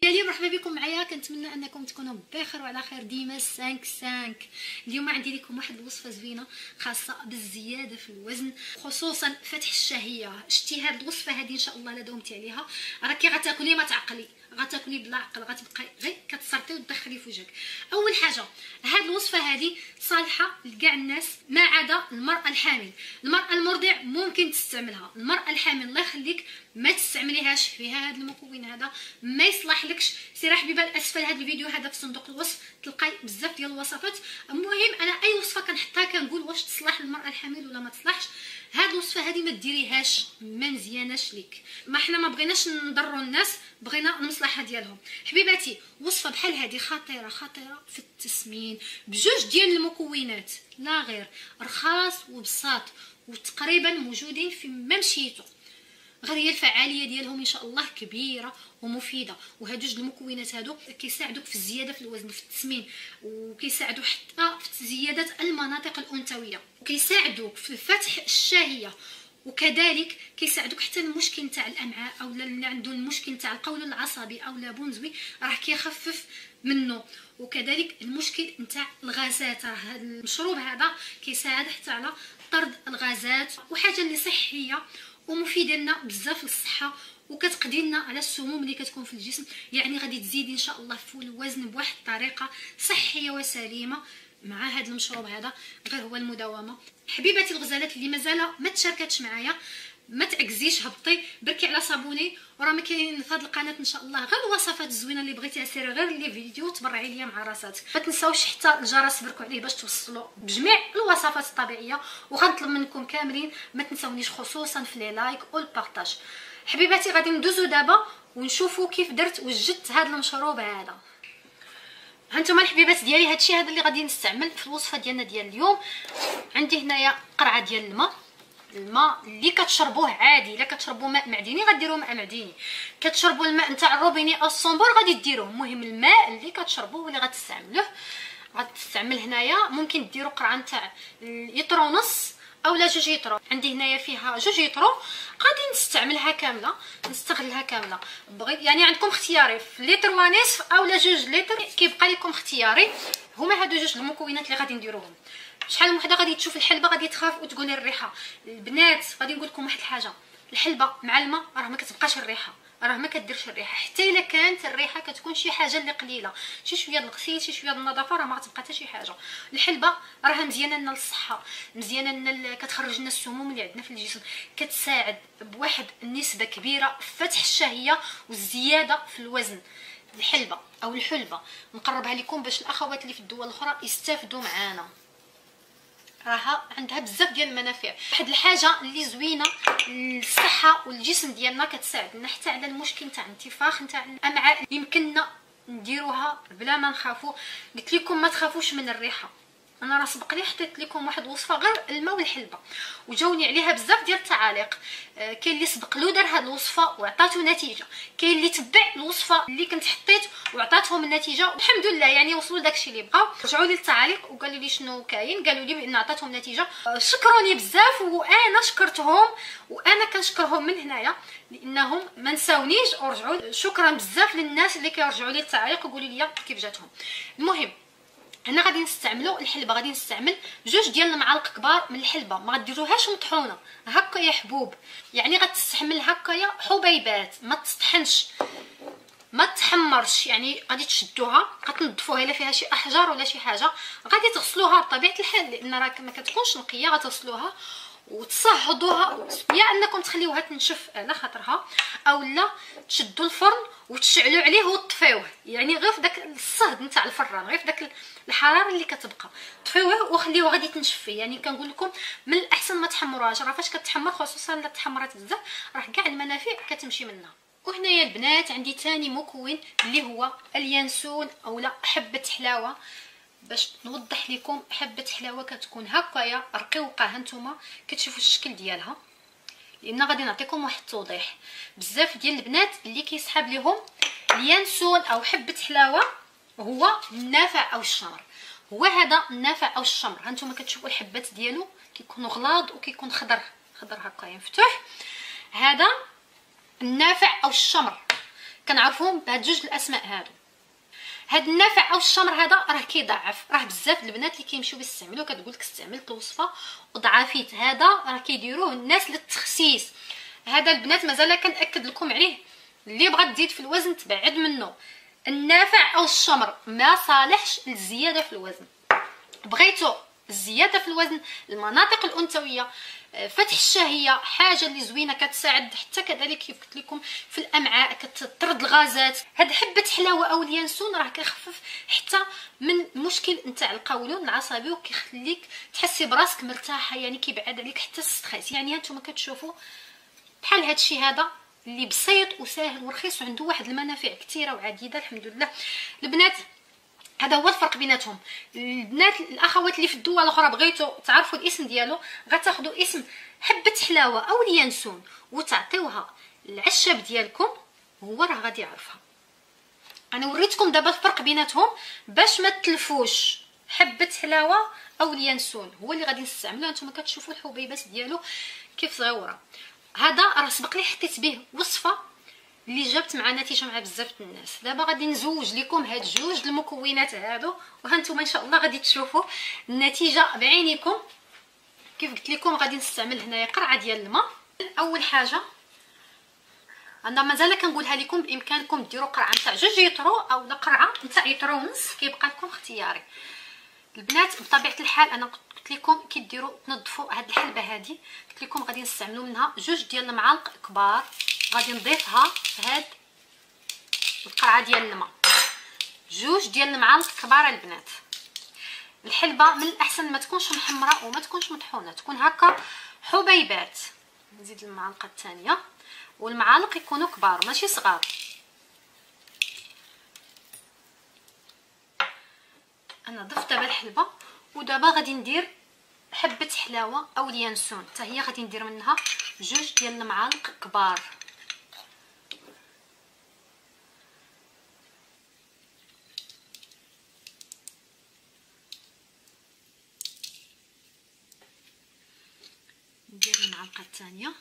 ديالي مرحبا بكم معايا. كنتمنى انكم تكونوا بخير وعلى خير ديما. 5 اليوم عندي لكم واحد الوصفه زوينه خاصه بالزياده في الوزن، خصوصا فتح الشهيه. شتي هاد الوصفه هذه ان شاء الله لا داومتي عليها راكي غتاكلي ما تعقلي، غتاكلي بلا عقل، غتبقاي غير كتسرطي وتدخلي في وجهك. اول حاجه هاد الوصفه هذه صالحه لكاع الناس ما عدا المراه الحامل. المراه المرضع ممكن تستعملها، المراه الحامل الله يخليك ما تستعمليهاش، فيها هذا المكون هذا ما يصلحلكش. سير حبيبه اسفل هذا الفيديو هذا في صندوق الوصف تلقاي بزاف ديال الوصفات. المهم انا اي وصفه كنحطها كنقول واش تصلح للمراه الحامل ولا ما تصلحش. هاد الوصفه هذه ما ديريهاش، ما مزياناش ليك. ما حنا ما بغيناش نضروا الناس، بغينا المصلحه ديالهم. حبيباتي وصفه بحال هذه خطيره خطيره في التسمين بجوج ديال المكونات، لا غير، رخاص وبساط وتقريبا موجودين في ما مشيتو، غير هي الفعاليه ديالهم ان شاء الله كبيره ومفيده. وهاد جوج المكونات هادو كيساعدوك في الزياده في الوزن، في التسمين، وكيساعدوا حتى في زياده المناطق الانثويه، وكيساعدوك في فتح الشهيه، وكذلك كيساعدوك حتى المشكل نتاع الامعاء او اللي عنده المشكل نتاع القولون العصبي او لا بونزوي راه كيخفف منه، وكذلك المشكل نتاع الغازات. راه هذا المشروب هذا كيساعد حتى على طرد الغازات، وحاجه اللي صحيه ومفيده لنا بزاف للصحه، وكتقضي لنا على السموم اللي كتكون في الجسم. يعني غادي تزيدي ان شاء الله في الوزن بواحد الطريقه صحيه وسليمه مع هذا المشروب هذا، غير هو المداومه. حبيباتي الغزالات اللي مازال ما تشاركتش معايا ما تعكزيش، هبطي بركي على صابوني، وراه ما كاين في هذه القناه ان شاء الله غير الوصفات الزوينه اللي بغيتيها. سيري غير لي فيديو تبرعي ليا مع راساتك. ما تنساوش حتى الجرس بركوا عليه باش توصلوا بجميع الوصفات الطبيعيه، وغنطلب منكم كاملين ما تنساونيش خصوصا في لي لايك والبارطاج. حبيباتي غادي ندوزو دابا ونشوفوا كيف درت وجدت هذا المشروب هذا. هانتوما الحبيبات ديالي هادشي هذا اللي غادي نستعمل في الوصفه ديالنا ديال اليوم. عندي هنايا قرعه ديال الماء اللي كتشربوه عادي. الا كتشربوا ماء معدني غديروا ماء معدني، كتشربوا الماء نتاع الروبيني او الصنبور غادي ديروه. المهم الماء اللي كتشربوه واللي غتستعملوه غتستعمل. هنايا ممكن ديروا قرعه نتاع لتر ونص اولا 2 لتر. عندي هنايا فيها 2 لتر، غادي نستعملها كامله، نستغلها كامله. بغيت يعني عندكم اختياري في لتر ونصف اولا 2 لتر، كيبقى لكم اختياري. هما هادو جوج المكونات اللي غادي نديروهم. شحال من وحده غادي تشوف الحلبه غادي تخاف وتقولي الريحه. البنات غادي نقول لكم واحد الحاجه، الحلبه مع الماء راه ما كتبقاش الريحه، راه ما كديرش الريحه. حتى الا كانت الريحه كتكون شي حاجه اللي قليله، شي شويه الغسيل، شي شويه النظافه، راه ما غتبقى حتى شي حاجه. الحلبه راها مزيانه لنا للصحه، مزيانه لنا، كتخرج لنا السموم اللي عندنا في الجسم، كتساعد بواحد النسبه كبيره في فتح الشهيه والزياده في الوزن. الحلبه او الحلبه نقربها لكم باش الاخوات اللي في الدول الاخرى يستافدوا معانا، راها عندها بزاف ديال المنافع. واحد الحاجه اللي زوينه للصحه والجسم ديالنا، كتساعدنا حتى على المشكل نتاع الانتفاخ نتاع الامعاء، يمكننا نديروها بلا ما نخافوا. قلت لكم ما تخافوش من الريحه، انا راه سبق لي حطيت لكم واحد الوصفه غير الماء والحلبه وجاوني عليها بزاف ديال التعاليق. كاين اللي سبق له دار هذه الوصفه وعطاتو نتيجه، كاين اللي تبع الوصفه اللي كنت حطيت وعطاتهم النتيجه والحمد لله، يعني وصلوا لداكشي اللي بغاو. رجعوا لي التعاليق وقالوا لي شنو كاين، قالوا لي بان عطاتهم نتيجه. شكروني بزاف وانا شكرتهم، وانا كنشكرهم من هنايا لانهم ما نساونيش ورجعوا. شكرا بزاف للناس اللي كيرجعوا لي التعاليق ويقولوا لي كيف جاتهم. المهم هنا غادي نستعملوا الحلبه، غادي نستعمل 2 ديال المعالق كبار من الحلبه، ما غديروهاش مطحونه هكا يا حبوب، يعني غتستحمل هكايا حبيبات، ما تطحنش ما تحمرش. يعني غادي تشدوها غتنظفوها الا فيها شي احجار ولا شي حاجه، غادي تغسلوها بطبيعه الحال لان راه ما كتكونش نقيه، غتغسلوها وتصهدوها، يا انكم تخليوها تنشف على خاطرها او لا تشدوا الفرن وتشعلوا عليه وتطفيوه، يعني غير في داك الصهد نتاع الفران، غير في داك الحراره اللي كتبقى طفيوه وخليوه غادي تنشف فيه. يعني كنقول لكم من الاحسن ما تحمروهاش، راه فاش كتحمر خصوصا الا تحمرات بزاف راه كاع المنافع كتمشي منها. وهنايا البنات عندي ثاني مكون اللي هو اليانسون اولا حبه حلاوه. باش نوضح لكم، حبه حلاوه كتكون هكايا رقيقه، هانتوما كتشوفوا الشكل ديالها، لان غادي نعطيكم واحد التوضيح. بزاف ديال البنات اللي كيسحاب لهم اليانسون او حبه حلاوه هو النافع او الشمر. هو هذا النافع او الشمر، هانتوما كتشوفوا الحبات ديالو كيكونوا غلاض وكيكون خضر هكايا مفتوح. هذا النافع او الشمر كنعرفوهم بهاد جوج الاسماء هادو. هاد النافع او الشمر هذا راه كيضعف، راه بزاف البنات اللي كيمشيو يستعملوه كتقول لك استعملت الوصفه وضعفيت. هذا راه كيديروه الناس للتخسيس. هذا البنات مازال كنأكد لكم عليه، اللي بغات تزيد في الوزن تبعد منه. النافع او الشمر ما صالحش للزياده في الوزن. بغيتو الزياده في الوزن، المناطق الانثويه، فتح الشهيه، حاجه اللي زوينه كتساعد حتى كذلك كيف قلت لكم في الامعاء، كتطرد الغازات. هاد حبه حلاوه او اليانسون راه كيخفف حتى من المشكل نتاع القولون العصبي، وكيخليك تحسي براسك مرتاحه، يعني كيبعد عليك حتى الستريس. يعني هانتوما كتشوفوا بحال هادشي هذا اللي بسيط وسهل ورخيص وعنده واحد المنافع كثيره وعديده الحمد لله. البنات هذا هو الفرق بيناتهم. البنات الاخوات اللي في الدول الاخرى بغيتوا تعرفوا الاسم ديالو، غتاخذوا اسم حبه حلاوه او اليانسون وتعطيوها العشاب ديالكم، هو راه غادي يعرفها. انا وريتكم دابا الفرق بيناتهم باش ما تلفوش. حبه حلاوه او اليانسون هو اللي غادي نستعملوه. نتوما كتشوفوا الحبيبات ديالو كيف صغيره. هذا راه سبق لي حطيت به وصفه اللي جابت مع نتيجه مع بزاف الناس. دابا غادي نزوج لكم هاد جوج المكونات هادو، وهانتوما ان شاء الله غادي تشوفوا النتيجه بعينيكم. كيف قلت لكم غادي نستعمل هنايا قرعه ديال الماء. اول حاجه انا مازال كنقولها لكم، بامكانكم ديروا قرعه نتاع 2 يطرو او قرعه نتاع يطرو ونص، كيبقى لكم اختياري. البنات بطبيعه الحال انا قلت لكم كي ديروا تنظفوا هاد الحلبه هادي، قلت لكم غادي نستعملوا منها 2 ديال المعالق كبار، غادي نضيفها في هاد القرعه ديال الماء. 2 ديال المعالق كبار البنات. الحلبه من الاحسن ما تكونش محمره وما تكونش مطحونه، تكون هكا حبيبات. نزيد المعلقه الثانيه، والمعالق يكونوا كبار ماشي صغار. انا ضفت دابا الحلبه، ودابا غادي ندير حبه حلاوه او اليانسون، حتى هي غادي ندير منها 2 ديال المعالق كبار. ندير المعلقه الثانيه،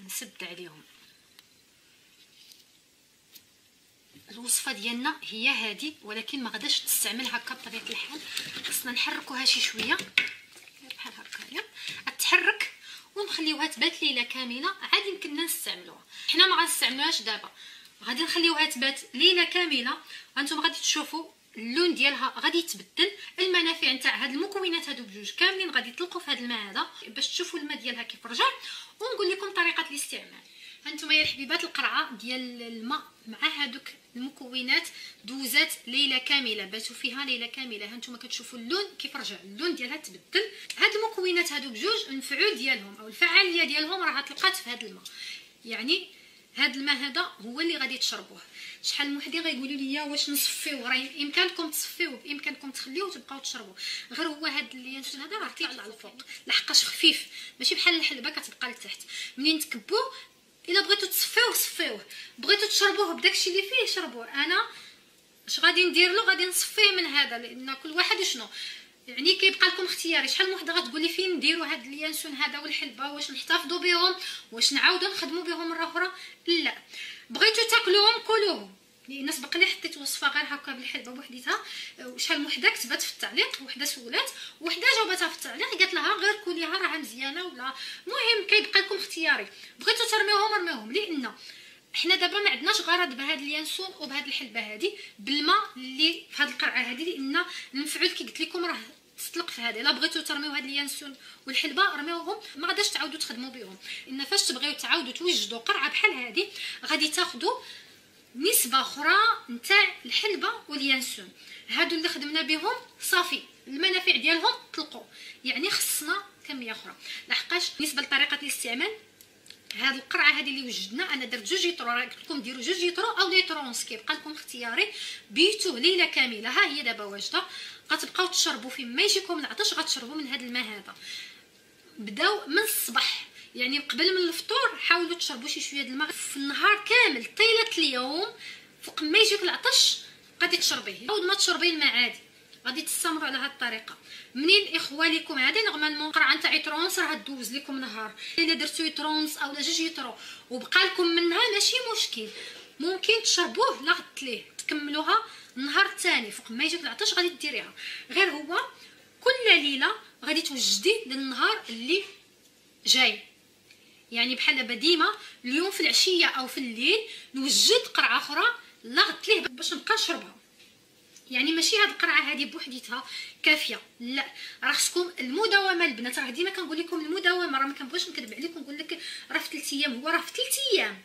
نسد عليهم. الوصفه ديالنا هي هذه، ولكن ما غاداش تستعمل هكا بطبيعه الحال، خصنا نحركوها شي شويه بحال هكايا، تحرك ونخليوها تبات ليله كامله. عاد يمكننا نستعملوها. حنا ما غنستعملوهاش دابا، غادي نخليوها تبات ليله كامله. هانتوما غادي تشوفوا اللون ديالها غادي يتبدل. المنافع نتاع هاد المكونات هادو بجوج كاملين غادي يطلقوا في هاد الماء هذا باش تشوفوا الماء ديالها كيف رجع. ونقول لكم طريقه الاستعمال. هانتوما يا الحبيبات القرعه ديال الماء مع هادوك المكونات دوزات ليله كامله، باتوا فيها ليله كامله. هانتوما كتشوفوا اللون كيف رجع، اللون ديالها تبدل. هاد المكونات هادو بجوج المفعول ديالهم او الفعاليه ديالهم راه تلقات في هاد الماء. يعني هاد الماء هذا هو اللي غادي تشربوه. شحال من وحدين غيقولوا لي واش نصفيوه، راه بامكانكم تصفيوه، بامكانكم تخليوه وتبقاو تشربوه. غير هو هاد اليانسون هذا راه كيطلع للفوق لحقاش خفيف، ماشي بحال الحلبه كتبقى لتحت. منين تكبوه الا بغيتو تصفيوه صفيوه، بغيتو تشربوه بداكشي اللي فيه شربوه. انا اش غادي ندير له؟ غادي نصفيه من هذا، لان كل واحد شنو يعني كيبقى لكم اختياري. شحال من وحده غتقول لي فين نديروا هاد اليانسون هذا والحلبه، واش نحتفظوا بهم، واش نعاودوا نخدموا بهم مره اخرى؟ لا، بغيتو تاكلوهم كلوهم. لان سبق لي حطيت وصفه غير هكا بالحلبه بوحديتها، شحال من وحده كتبات في التعليق، وحده سولات، وحده جاوبتها في التعليق قالت لها غير كليها راها مزيانه ولا. المهم كيبقى لكم اختياري، بغيتو ترميوهم رميوهم. لان حنا دابا ما عندناش غرض بهاد اليانسون وبهاد الحلبه هذه بالماء اللي في هاد القرعه هذه، لان المفعول كي قلت لكم راه تطلق في هذه. الا بغيتو ترميو هاد اليانسون والحلبه رميوهم، ما غاداش تعاودوا تخدموا بهم. ان فاش تبغيو تعاودوا توجدوا قرعه بحال هذه غادي تاخذوا نسبه اخرى نتاع الحلبه واليانسون. هادو اللي خدمنا بهم صافي المنافع ديالهم طلقوا، يعني خصنا كميه اخرى. لحقاش بالنسبه لطريقه الاستعمال هاد القرعه هذه اللي وجدنا، انا درت 2 يطرو، راه قلت لكم ديروا 2 يطرو او ليطرو ونص، كيبقى لكم اختياري. بيتوه ليله كامله، ها هي دابا واجده، غتبقاو تشربوا فين ما يجيكم العطش غتشربوا من هذا الماء هذا. بداو من الصباح، يعني قبل من الفطور حاولوا تشربوا شي شويه د الماء في النهار كامل طيله اليوم. فوق ما يجيك العطش غادي تشربيه، عاود ما تشربي الماء عادي، غادي تستمروا على هذه الطريقه. منين اخوالكم عادي نورمالمون قرعه نتاع يترونس راه دوز لكم نهار، الا درتو يترونس اولا 2 يترو وبقى لكم منها ماشي مشكل، ممكن تشربوه لا غدت ليه تكملوها النهار الثاني فوق ما يجيك العطش غادي ديريها. غير هو كل ليله غادي توجدي للنهار اللي جاي، يعني بحال ديما اليوم في العشيه او في الليل نوجد قرعه اخرى لا غدت ليه باش نبقى نشربها. يعني ماشي هاد القرعه هذه بوحديتها كافيه، لا راه خصكم المداومه البنات. راه ديما كنقول لكم المداومه، راه ما كنبغيش نكذب عليكم نقول لك راه في 3 ايام، هو راه في 3 ايام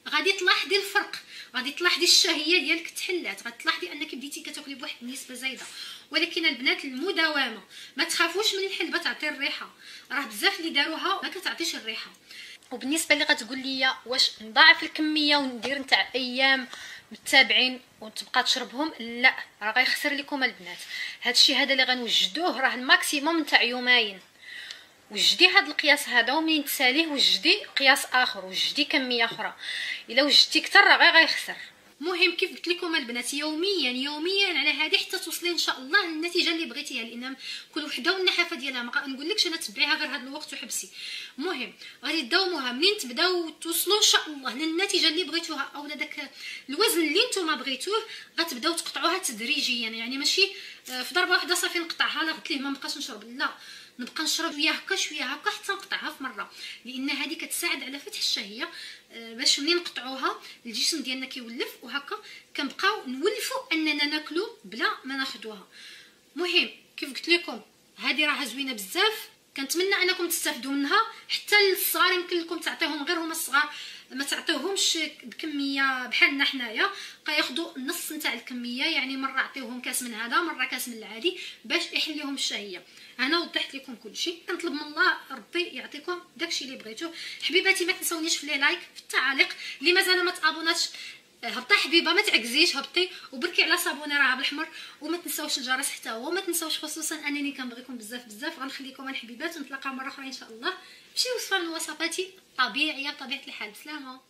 غادي تلاحظي الفرق، غادي تلاحظي الشهيه ديالك تحلات، غادي تلاحظي انك بديتي كتاكلي بواحد النسبه زايده. ولكن البنات المداومه، ما تخافوش من الحلبه تعطي الريحه، راه بزاف اللي داروها ما كتعطيش الريحه. وبالنسبه اللي غتقول لي واش نضاعف الكميه وندير نتاع ايام متابعين وتبقى تشربهم، لا راه غيخسر لكم البنات. هادشي هذا اللي غنوجدوه راه الماكسيموم نتاع يومين، وجدي هذا القياس هذا ومنين تساليه وجدي قياس اخر وجدي كميه اخرى. الا وجدتي كثر راه غيخسر. المهم كيف قلت لكم البنات يوميا على هذه حتى توصلي ان شاء الله للنتيجه اللي بغيتيها، لان كل وحده والنحافه ديالها. ما نقولكش انا تبعيها غير هذا الوقت وحبسي، المهم غادي تداوموها منين تبداو توصلوا ان شاء الله للنتيجه اللي بغيتوها او داك الوزن اللي نتوما بغيتوه. غتبداو تقطعوها تدريجيا، يعني ماشي في ضربه واحده صافي نقطعها لا قلت ليه ما بقاش نشرب، لا نبقى نشرب شويه هكا حتى نقطعها في مره، لان هذه كتساعد على فتح الشهيه باش منين نقطعوها الجسم ديالنا كيولف، وهكا كنبقاو نولفوا اننا ناكلوا بلا ما ناخذوها. مهم كيف قلت لكم هذه راه زوينه بزاف، كنتمنى انكم تستافدوا منها. حتى للصغار يمكن لكم تعطيهم، غير هما الصغار ما تعطيوهمش بكميه بحالنا حنايا، كياخذوا النص نتاع الكميه، يعني مره عطيوهم كاس من هذا مره كاس من العادي باش يحل لهم الشهيه. انا وضحت لكم كل شيء، كنطلب من الله ربي يعطيكم داكشي اللي بغيتوه. حبيباتي ما تنسونيش في لي لايك في التعاليق، اللي مازال ما تابوناتش هبطي حبيبه ما تعكزيش هبطي وبركي على صابوني راه بالحمر، وما تنساوش الجرس حتى هو، وما تنساوش خصوصا انني كنبغيكم بزاف. غنخليكم الحبيبات ونتلاقاو مره اخرى ان شاء الله بشي وصفه من وصفاتي طبيعيه بطبيعه الحال. بسلامه.